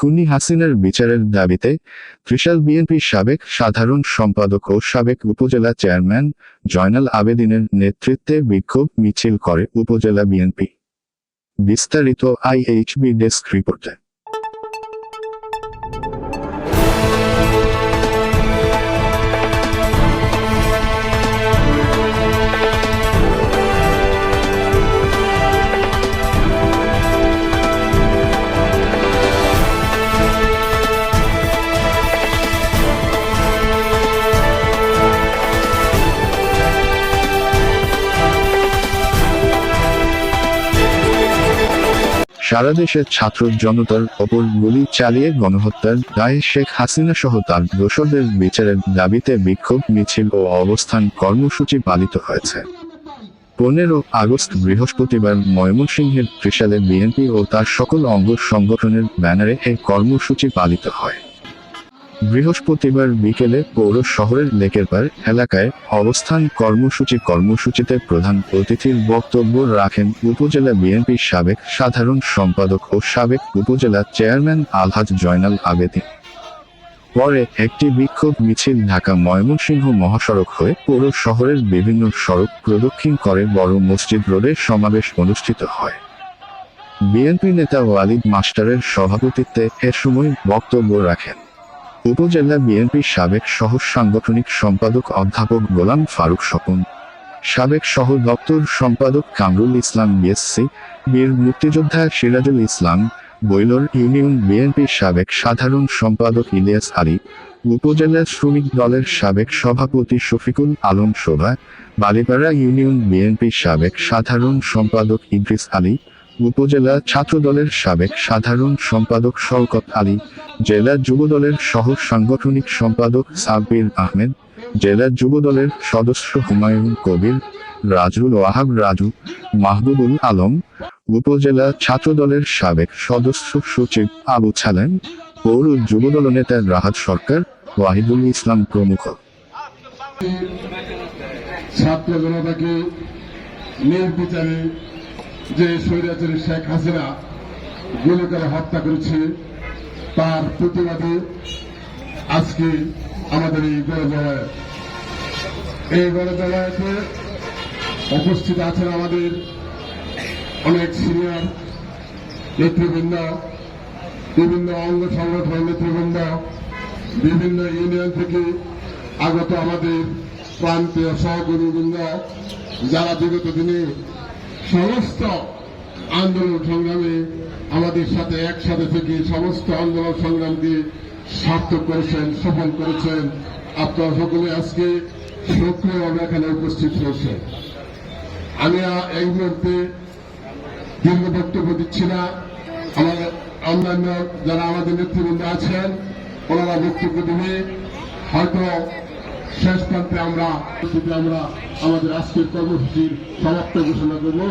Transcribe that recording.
খুনি হাসিনার বিচারের দাবিতে ত্রিশাল বিএনপির সাবেক সাধারণ সম্পাদক ও সাবেক উপজেলা চেয়ারম্যান জয়নাল আবেদীনের নেতৃত্বে বিক্ষোভ মিছিল করে উপজেলা বিএনপি। বিস্তারিত আইএইচবি ডেস্ক রিপোর্টে। সারা দেশের ছাত্র জনতার ওপর গুলি চালিয়ে গণহত্যার দায়ে শেখ হাসিনা সহ তার দোসরদের বিচারের দাবিতে বিক্ষোভ মিছিল ও অবস্থান কর্মসূচি পালিত হয়েছে। 15 আগস্ট বৃহস্পতিবার ময়মনসিংহের ত্রিশালে বিএনপি ও তার সকল অঙ্গ সংগঠনের ব্যানারে এই কর্মসূচি পালিত হয়। বৃহস্পতিবার বিকেলে পৌর শহরের লেকেরপাড় এলাকায় অবস্থান কর্মসূচিতে প্রধান অতিথির বক্তব্য রাখেন উপজেলা বিএনপির সাবেক সাধারণ সম্পাদক ও সাবেক উপজেলা চেয়ারম্যান আলহাজ জয়নাল আবেদী। পরে একটি বিক্ষোভ মিছিল ঢাকা ময়মনসিংহ মহাসড়ক হয়ে পৌর শহরের বিভিন্ন সড়ক প্রদক্ষিণ করে বড় মসজিদ রোডে সমাবেশ অনুষ্ঠিত হয়। বিএনপি নেতা ওয়ালিদ মাস্টারের সভাপতিত্বে এ সময় বক্তব্য রাখেন উপজেলা বিএনপির সাবেক সহ সাংগঠনিক সম্পাদক অধ্যাপক গোলাম ফারুক স্বপন, সাবেক সহ দপ্তর সম্পাদক কামরুল ইসলাম বিএসসি, বীর মুক্তিযোদ্ধা সিরাজুল ইসলাম, বৈলর ইউনিয়ন বিএনপির সাবেক সাধারণ সম্পাদক ইলিয়াস আলী, উপজেলা শ্রমিক দলের সাবেক সভাপতি শফিকুল আলম শোভা, বালিপাড়া ইউনিয়ন বিএনপির সাবেক সাধারণ সম্পাদক ইদ্রিস আলী, উপজেলা ছাত্রদলের সাবেক সাধারণ সম্পাদক শওকত আলী, জেলা যুবদলের সহ সাংগঠনিক সম্পাদক সাব্বির আহমেদ, জেলা যুবদলের সদস্য হুমায়ুন কবির, রাজুল ওয়াহাব রাজু, মাহবুবুল আলম, উপজেলা ছাত্রদলের সাবেক সদস্য সচিব আবু ছালেম, পৌর যুবদল নেতা রাহাত সরকার, ওয়াহিদুল ইসলাম প্রমুখ। ছাত্র জনতাকে নির্বিচারে যে স্বৈরাচারী শেখ হাসিনা গুলি করে হত্যা করেছে তার প্রতিবাদে আজকে আমাদের এই গণজমায়েতে উপস্থিত আছেন আমাদের অনেক সিনিয়র নেতৃবৃন্দ, বিভিন্ন অঙ্গ সংগঠনের নেতৃবৃন্দ, বিভিন্ন ইউনিয়ন থেকে আগত আমাদের প্রান্তীয় সহকর্মীবৃন্দ, যারা বিগত দিনে সমস্ত আন্দোলন সংগ্রামে আমাদের সাথে একসাথে থেকে সমস্ত আন্দোলন সংগ্রামকে সার্থক করেছেন, সফল করেছেন। আপনারা সকলে আজকে সক্রিয়ভাবে এখানে উপস্থিত হয়েছেন। আমি এই মুহূর্তে দীর্ঘ বক্তব্য দিচ্ছি না। আমাদের অন্যান্য যারা আমাদের নেতৃবৃন্দ আছেন ওনারা বক্তব্য দিলে হয়তো শেষ প্রান্তে আমরা আমাদের আজকের কর্মসূচির সমাপ্ত ঘোষণা করব।